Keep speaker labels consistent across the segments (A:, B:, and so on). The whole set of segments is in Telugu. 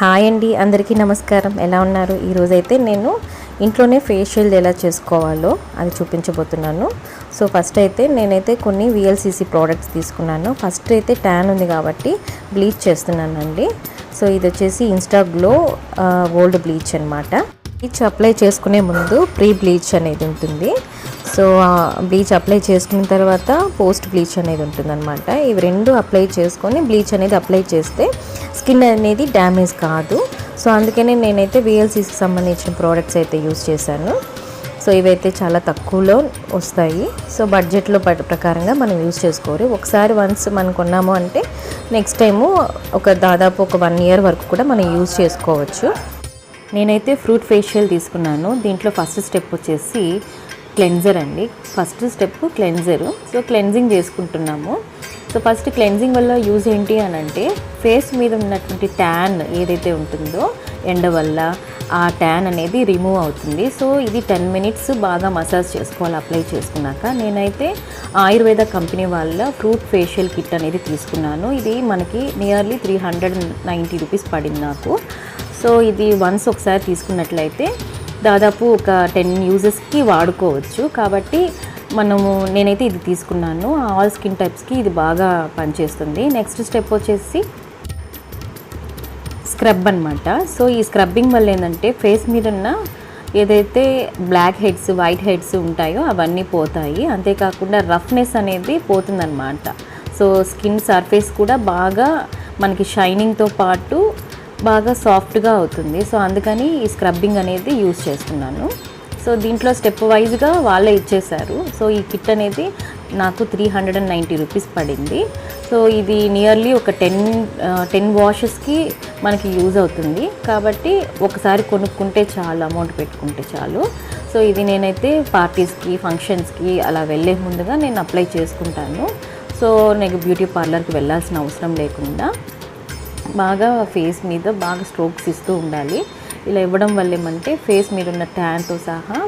A: హాయ్ అండి, అందరికీ నమస్కారం. ఎలా ఉన్నారు? ఈరోజైతే నేను ఇంట్లోనే ఫేషియల్ ఎలా చేసుకోవాలో అది చూపించబోతున్నాను. సో ఫస్ట్ అయితే నేనైతే కొన్ని విఎల్సిసి ప్రోడక్ట్స్ తీసుకున్నాను. ఫస్ట్ అయితే ట్యాన్ ఉంది కాబట్టి బ్లీచ్ చేస్తున్నానండి. సో ఇది వచ్చేసి ఇన్స్టా గ్లో గోల్డ్ బ్లీచ్ అనమాట. బ్లీచ్ అప్లై చేసుకునే ముందు ప్రీ బ్లీచ్ అనేది ఉంటుంది. సో బ్లీచ్ అప్లై చేసుకున్న తర్వాత పోస్ట్ బ్లీచ్ అనేది ఉంటుందన్నమాట. ఇవి రెండు అప్లై చేసుకొని బ్లీచ్ అనేది అప్లై చేస్తే స్కిన్ అనేది డ్యామేజ్ కాదు. సో అందుకనే నేనైతే విఎల్సిసికి సంబంధించిన ప్రోడక్ట్స్ అయితే యూస్ చేశాను. సో ఇవైతే చాలా తక్కువలో వస్తాయి. సో బడ్జెట్లో ప్రకారంగా మనం యూస్ చేసుకోవాలి. ఒకసారి వన్స్ మనం కొన్నాము అంటే నెక్స్ట్ టైము దాదాపు ఒక 1 year వరకు కూడా మనం యూస్ చేసుకోవచ్చు. నేనైతే ఫ్రూట్ ఫేషియల్ తీసుకున్నాను. దీంట్లో ఫస్ట్ స్టెప్ వచ్చేసి క్లెన్జర్ అండి. First step cleanser. So cleansing చేసుకుంటున్నాము. సో ఫస్ట్ క్లెన్జింగ్ వల్ల యూజ్ ఏంటి అని అంటే ఫేస్ మీద ఉన్నటువంటి ట్యాన్ ఏదైతే ఉంటుందో ఎండ వల్ల ఆ ట్యాన్ అనేది రిమూవ్ అవుతుంది. సో ఇది 10 minutes బాగా మసాజ్ చేసుకోవాలి అప్లై చేసుకున్నాక. నేనైతే ఆయుర్వేద కంపెనీ వాళ్ళ ఫ్రూట్ ఫేషియల్ కిట్ అనేది తీసుకున్నాను. ఇది మనకి నియర్లీ 390 రూపీస్ పడింది నాకు. సో ఇది వన్స్ ఒకసారి తీసుకున్నట్లయితే దాదాపు ఒక 10 యూజెస్కి వాడుకోవచ్చు. కాబట్టి నేనైతే ఇది తీసుకున్నాను. ఆల్ స్కిన్ టైప్స్కి ఇది బాగా పనిచేస్తుంది. నెక్స్ట్ స్టెప్ వచ్చేసి స్క్రబ్ అనమాట. సో ఈ స్క్రబ్బింగ్ వల్ల ఏంటంటే ఫేస్ మీద ఉన్న ఏదైతే బ్లాక్ హెడ్స్ వైట్ హెడ్స్ ఉంటాయో అవన్నీ పోతాయి. అంతేకాకుండా రఫ్నెస్ అనేది పోతుందన్నమాట. సో స్కిన్ సర్ఫేస్ కూడా బాగా మనకి షైనింగ్తో పాటు బాగా సాఫ్ట్గా అవుతుంది. సో అందుకని ఈ స్క్రబ్బింగ్ అనేది యూజ్ చేస్తున్నాను. సో దీంట్లో స్టెప్ వైజ్గా వాళ్ళే ఇచ్చేశారు. సో ఈ కిట్ అనేది నాకు 390 రూపీస్ పడింది. సో ఇది నియర్లీ ఒక 10 వాషెస్కి మనకి యూజ్ అవుతుంది. కాబట్టి ఒకసారి కొనుక్కుంటే చాలు, అమౌంట్ పెట్టుకుంటే చాలు. సో ఇది నేనైతే పార్టీస్కి ఫంక్షన్స్కి అలా వెళ్ళే ముందుగా నేను అప్లై చేసుకుంటాను. సో నాకు బ్యూటీ పార్లర్కి వెళ్ళాల్సిన అవసరం లేకుండా బాగా ఫేస్ మీద బాగా స్ట్రోక్స్ ఇస్తూ ఉండాలి. ఇలా ఇవ్వడం వల్ల ఏమంటే ఫేస్ మీద ఉన్న ట్యాన్తో సహా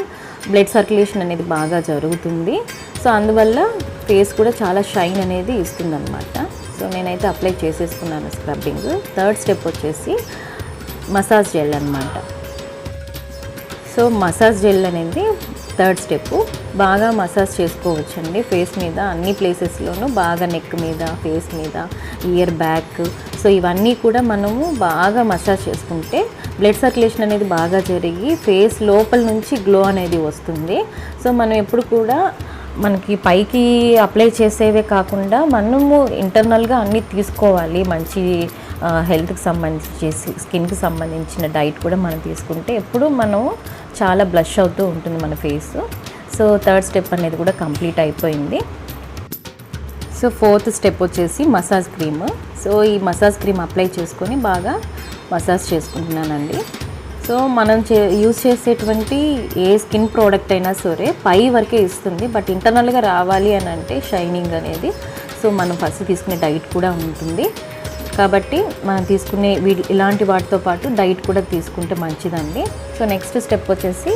A: బ్లడ్ సర్క్యులేషన్ అనేది బాగా జరుగుతుంది. సో అందువల్ల ఫేస్ కూడా చాలా షైన్ అనేది ఇస్తుందన్నమాట. సో నేనైతే అప్లై చేసేసుకున్నాను స్క్రబ్బింగ్. థర్డ్ స్టెప్ వచ్చేసి మసాజ్ జెల్ అనమాట. సో మసాజ్ జెల్ అనేది థర్డ్ స్టెప్. బాగా మసాజ్ చేసుకోవచ్చండి ఫేస్ మీద అన్ని ప్లేసెస్లోనూ, బాగా నెక్ మీద, ఫేస్ మీద, ఇయర్ బ్యాక్. సో ఇవన్నీ కూడా మనము బాగా మసాజ్ చేసుకుంటే బ్లడ్ సర్క్యులేషన్ అనేది బాగా జరిగి ఫేస్ లోపల నుంచి గ్లో అనేది వస్తుంది. సో మనం ఎప్పుడు కూడా మనకి పైకి అప్లై చేసేవే కాకుండా మనము ఇంటర్నల్గా అన్నీ తీసుకోవాలి. మంచి హెల్త్కి సంబంధించి స్కిన్కి సంబంధించిన డైట్ కూడా మనం తీసుకుంటే ఎప్పుడు మనం చాలా బ్లష్ అవుతూ ఉంటుంది మన ఫేస్. సో థర్డ్ స్టెప్ అనేది కూడా కంప్లీట్ అయిపోయింది. సో ఫోర్త్ స్టెప్ వచ్చేసి మసాజ్ క్రీమ్. సో ఈ మసాజ్ క్రీమ్ అప్లై చేసుకొని బాగా మసాజ్ చేసుకుంటున్నానండి. సో మనం యూజ్ చేసేటువంటి ఏ స్కిన్ ప్రోడక్ట్ అయినా సరే పై వరకే ఇస్తుంది. బట్ ఇంటర్నల్గా రావాలి అని అంటే షైనింగ్ అనేది, సో మనం ఫస్ట్ తీసుకునే డైట్ కూడా ఉంటుంది. కాబట్టి మనం తీసుకునే ఇలాంటి వాటితో పాటు డైట్ కూడా తీసుకుంటే మంచిదండి. సో నెక్స్ట్ స్టెప్ వచ్చేసి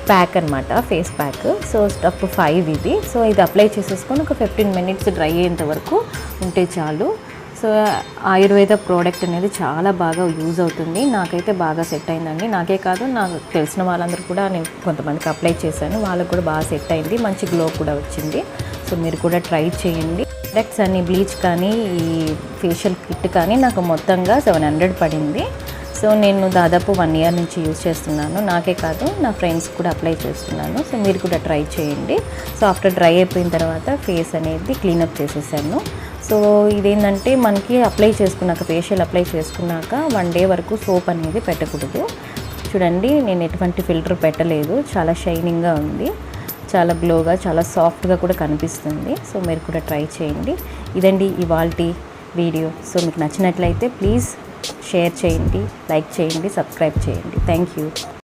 A: ప్యాక్ అనమాట, ఫేస్ ప్యాక్. సో స్టెప్ 5 ఇది. సో ఇది అప్లై చేసేసుకొని ఒక 15 minutes డ్రై అయ్యేంత వరకు ఉంటే చాలు. సో ఆయుర్వేద ప్రోడక్ట్ అనేది చాలా బాగా యూజ్ అవుతుంది. నాకైతే బాగా సెట్ అయిందండి. నాకే కాదు, నాకు తెలిసిన వాళ్ళందరూ కూడా నేను కొంతమందికి అప్లై చేశాను, వాళ్ళకు కూడా బాగా సెట్ అయింది. మంచి గ్లో కూడా వచ్చింది. సో మీరు కూడా ట్రై చేయండి. ప్రొడక్ట్స్ అన్ని బ్లీచ్ కానీ ఈ ఫేషియల్ కిట్ కానీ నాకు మొత్తంగా 700 పడింది. సో నేను దాదాపు 1 year నుంచి యూజ్ చేస్తున్నాను. నాకే కాదు, నా ఫ్రెండ్స్ కూడా అప్లై చేస్తున్నాను. సో మీరు కూడా ట్రై చేయండి. సో ఆఫ్టర్ డ్రై అయిపోయిన తర్వాత ఫేస్ అనేది క్లీనప్ చేసేసాను. సో ఇదేంటంటే మనకి అప్లై చేసుకున్నాక, ఫేషియల్ అప్లై చేసుకున్నాక 1 day వరకు సోప్ అనేది పెట్టకూడదు. చూడండి, నేను ఎటువంటి ఫిల్టర్ పెట్టలేదు. చాలా షైనింగ్గా ఉంది, చాలా గ్లోగా, చాలా సాఫ్ట్గా కూడా కనిపిస్తుంది. సో మీరు కూడా ట్రై చేయండి. ఇదండి ఇవాల్టి వీడియో. సో మీకు నచ్చినట్లయితే ప్లీజ్ షేర్ చేయండి, లైక్ చేయండి, సబ్స్క్రైబ్ చేయండి. Thank you.